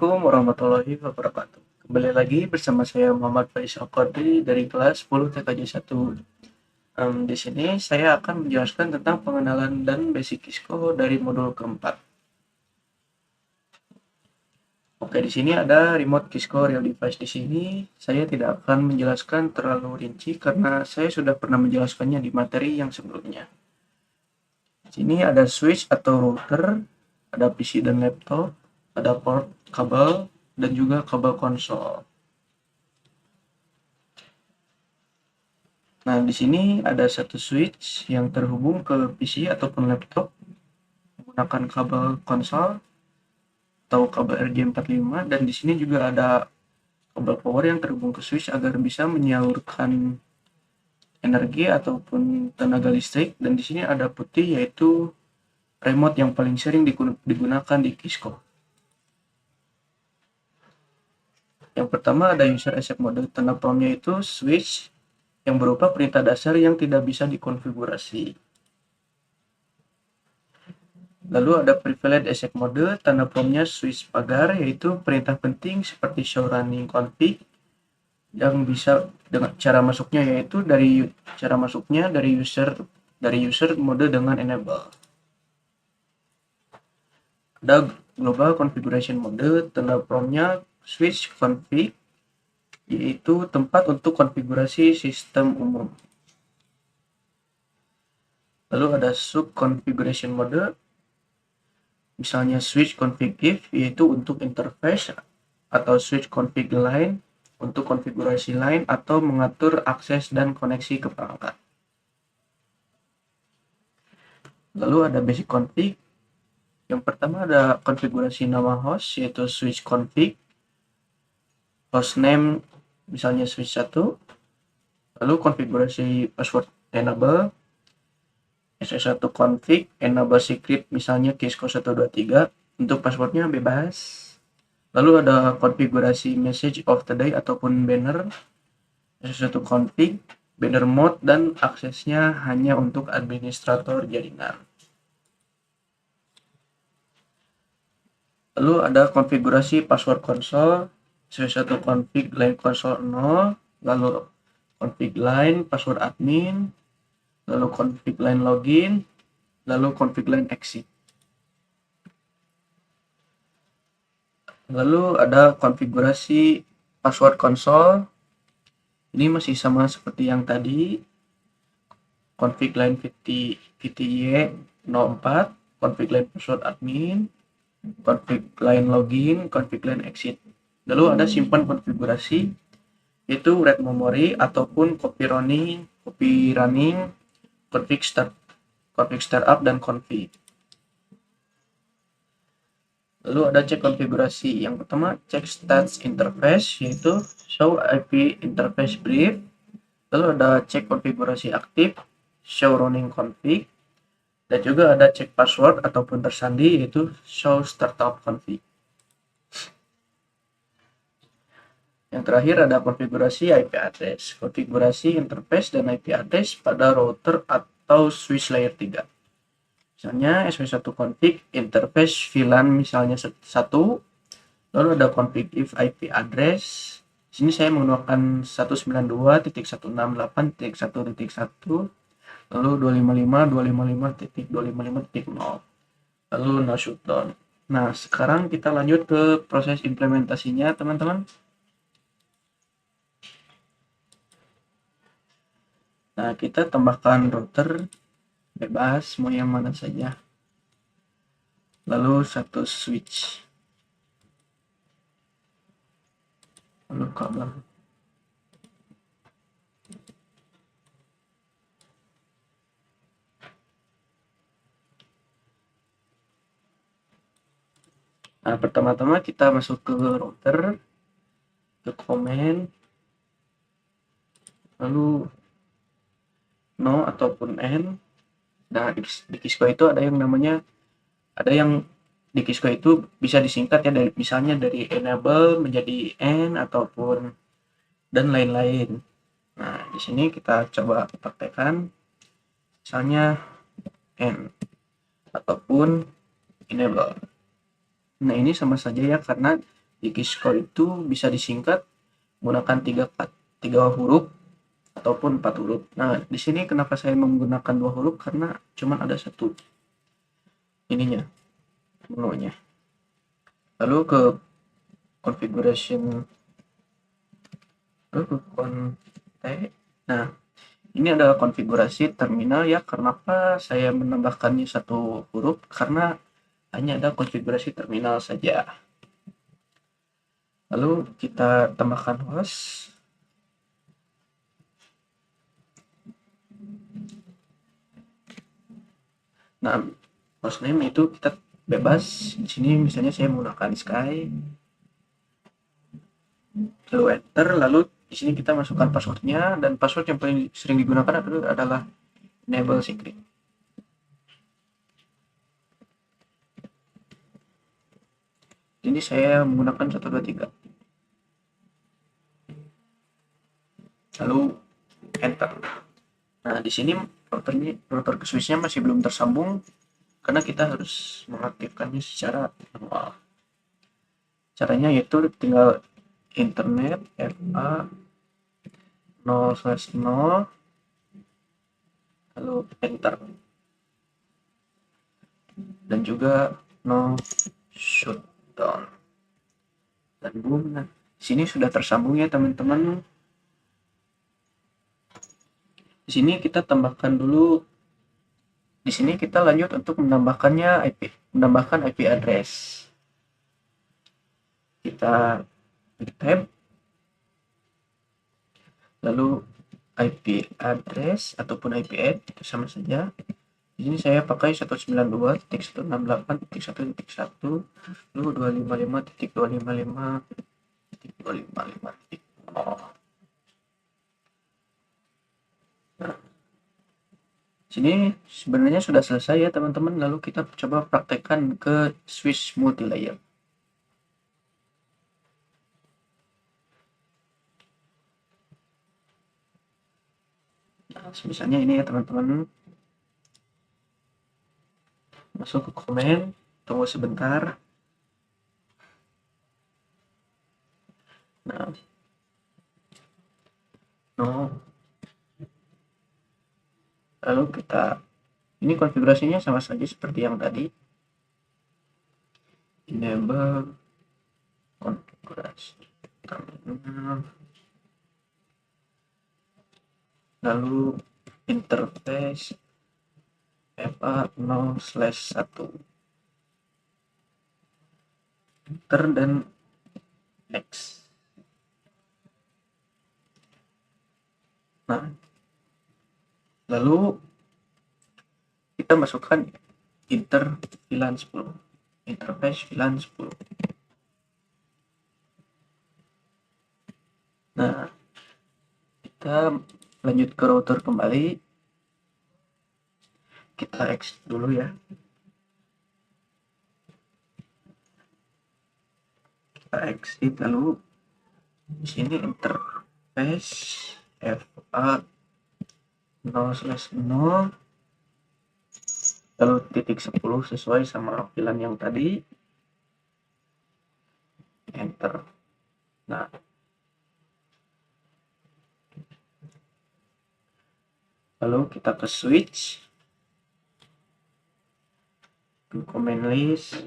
Assalamualaikum warahmatullahi wabarakatuh. Kembali lagi bersama saya Muhammad Faisal Qadri dari kelas 10 TKJ 1. Di sini saya akan menjelaskan tentang pengenalan dan basic Cisco dari modul keempat. Oke, di sini ada remote Cisco Real Device. Di sini saya tidak akan menjelaskan terlalu rinci karena saya sudah pernah menjelaskannya di materi yang sebelumnya. Di sini ada switch atau router, ada PC dan laptop, ada port kabel, dan juga kabel konsol. Nah, di sini ada satu switch yang terhubung ke PC ataupun laptop menggunakan kabel konsol atau kabel RJ45, dan di sini juga ada kabel power yang terhubung ke switch agar bisa menyalurkan energi ataupun tenaga listrik, dan di sini ada putih yaitu remote yang paling sering digunakan di Cisco. Yang pertama ada user accept mode, tanda promnya itu switch yang berupa perintah dasar yang tidak bisa dikonfigurasi. Lalu ada privilege accept mode, tanda promnya switch pagar, yaitu perintah penting seperti show running config yang bisa dengan cara masuknya yaitu dari user mode dengan enable. Ada global configuration mode, tanda promnya switch config, yaitu tempat untuk konfigurasi sistem umum. Lalu ada sub configuration mode, misalnya switch config if, yaitu untuk interface, atau switch config line untuk konfigurasi line atau mengatur akses dan koneksi ke perangkat. Lalu ada basic config. Yang pertama ada konfigurasi nama host, yaitu switch config, hostname misalnya switch 1, lalu konfigurasi password enable, SS1 config, enable secret misalnya Cisco 123, untuk passwordnya bebas. Lalu ada konfigurasi message of the day ataupun banner, SS1 config, banner mode, dan aksesnya hanya untuk administrator jaringan. Lalu ada konfigurasi password console, SS1 config line console 0, lalu config line password admin, lalu config line login, lalu config line exit. Lalu ada konfigurasi password console, ini masih sama seperti yang tadi, config line VTY04, config line password admin, config line login, config line exit. Lalu ada simpan konfigurasi, yaitu read memory ataupun copy running, config startup, dan config. Lalu ada cek konfigurasi. Yang pertama cek stats interface, yaitu show IP interface brief. Lalu ada cek konfigurasi aktif, show running config, dan juga ada cek password ataupun tersandi, yaitu show startup config. Yang terakhir ada konfigurasi IP address, konfigurasi interface dan IP address pada router atau switch layer 3. Misalnya SW1 config interface VLAN misalnya 1, lalu ada config if IP address. Di sini saya menggunakan 192.168.1.1, lalu 255.255.255.0, lalu no shutdown. Nah, sekarang kita lanjut ke proses implementasinya, teman-teman. Nah, kita tambahkan router bebas, mau yang mana saja. Lalu satu switch. Lalu kabel. Nah, pertama-tama kita masuk ke router, ke command, lalu no ataupun n. Nah, di Cisco itu ada yang di Cisco itu bisa disingkat ya, misalnya dari enable menjadi n ataupun dan lain-lain. Nah, di sini kita coba praktekkan, misalnya n ataupun enable. Nah, ini sama saja ya, karena Dikiscore itu bisa disingkat menggunakan tiga huruf ataupun 4 huruf. Nah, di sini kenapa saya menggunakan 2 huruf, karena cuma ada satu ininya, menunya. Lalu ke configuration, lalu ke kontek. Nah, ini adalah konfigurasi terminal ya. Kenapa saya menambahkannya satu huruf? Karena hanya ada konfigurasi terminal saja. Lalu kita tambahkan host. Nah, hostname itu kita bebas. Di sini misalnya saya menggunakan Sky, lalu enter, lalu di sini kita masukkan passwordnya, dan password yang paling sering digunakan adalah enable secret. Jadi saya menggunakan 123. Lalu enter. Nah, di sini router ke switchnya masih belum tersambung karena kita harus mengaktifkannya secara manual. Caranya yaitu tinggal internet fa 0/0 lalu enter, dan juga no shutdown, dan boom. Nah, sini sudah tersambung ya teman-teman. Di sini kita tambahkan dulu, di sini kita lanjut untuk menambahkan IP address. Kita tab, lalu IP address ataupun IP add itu sama saja. Di sini saya pakai 192.168.1.1, lalu 255.255.255.0. Nah, sini sebenarnya sudah selesai ya teman-teman. Lalu kita coba praktekkan ke switch multilayer. Nah, misalnya ini ya teman-teman, masuk ke komen, tunggu sebentar. Nah, lalu ini konfigurasinya sama saja seperti yang tadi. Enable konfigurasi terminal, lalu interface fa 0/1, enter dan next. Nah, lalu kita masukkan VLAN 10, interface VLAN 10. Nah, kita lanjut ke router kembali. Kita exit dulu ya. Kita exit, lalu di sini interface fa 0/0, lalu .10 sesuai sama VLAN yang tadi, enter. Nah, lalu kita ke switch, ke command list,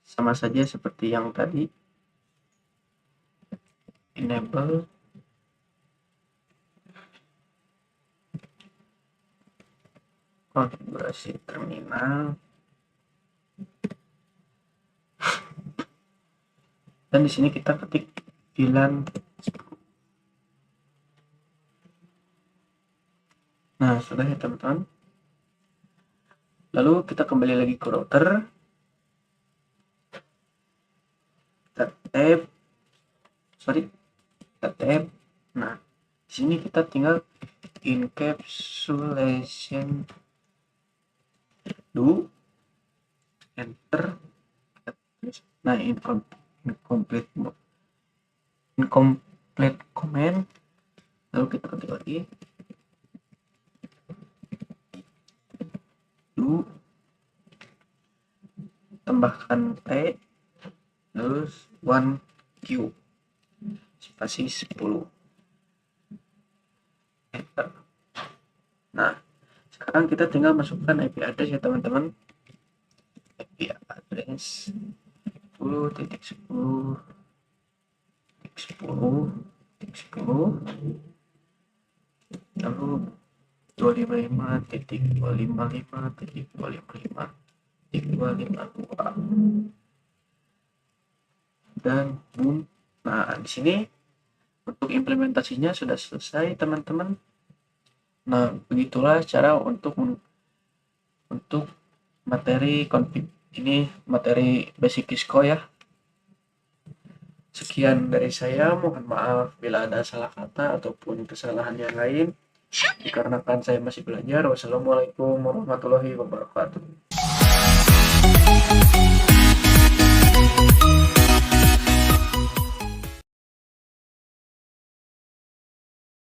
sama saja seperti yang tadi, enable konfigurasi terminal, dan di sini kita ketik VLAN 10. Nah, sudah ya teman-teman. Lalu kita kembali lagi ke router, kita tab. Nah, di sini kita tinggal encapsulation, do enter. Nah, incomplete command, lalu kita ketik lagi do, tambahkan t, terus 1Q spasi 10 enter. Nah, sekarang kita tinggal masukkan IP address ya teman-teman. IP address 10.10.10.10 lalu 255.255.255.252 dan boom. Nah, di sini untuk implementasinya sudah selesai teman-teman. Nah, begitulah cara untuk materi config ini, materi basic Cisco ya. Sekian dari saya, mohon maaf bila ada salah kata ataupun kesalahan yang lain, dikarenakan saya masih belajar. Wassalamualaikum warahmatullahi wabarakatuh.